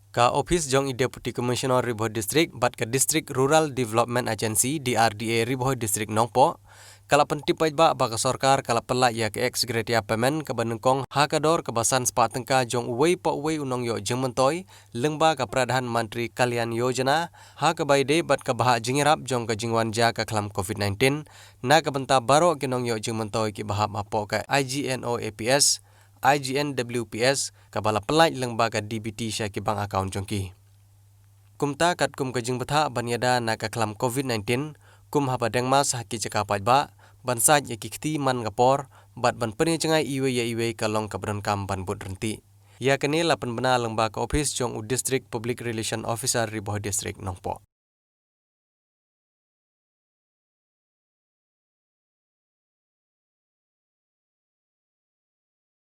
Ka office jong Deputy Commissioner Riboh District bat ka District Rural Development Agency DRDA Riboh District Nongpo kala pentipaj ba ka sorkar kala pelak ya ke ex gretia pemen ka banengkong hakador kebasan sepat tengka jong uwei pa uwei unong yo jengmentoy lengba ka Pradhan Mantri Kalyan Yojana ha ka baide bat ka bahak jingirap jong ka jingwan ja ka kelam COVID-19 na ka benta baro kinong yo jengmentoy ki bahap mapo ka IGNO APS IGNWPS kabala pelaj lembaga DBT syaki bank account jongki. Kumta kat kum kajing betha banyada na ka kelam COVID-19 kum haba dengmas haki cakapaj ba bansaj yaki kti man ngapor bat ban peni cengai iwe kalong kabron kam ban bud renti. Ya kene lapan bena lembaga office jong u District Public Relation Officer Riboh District Nongpo.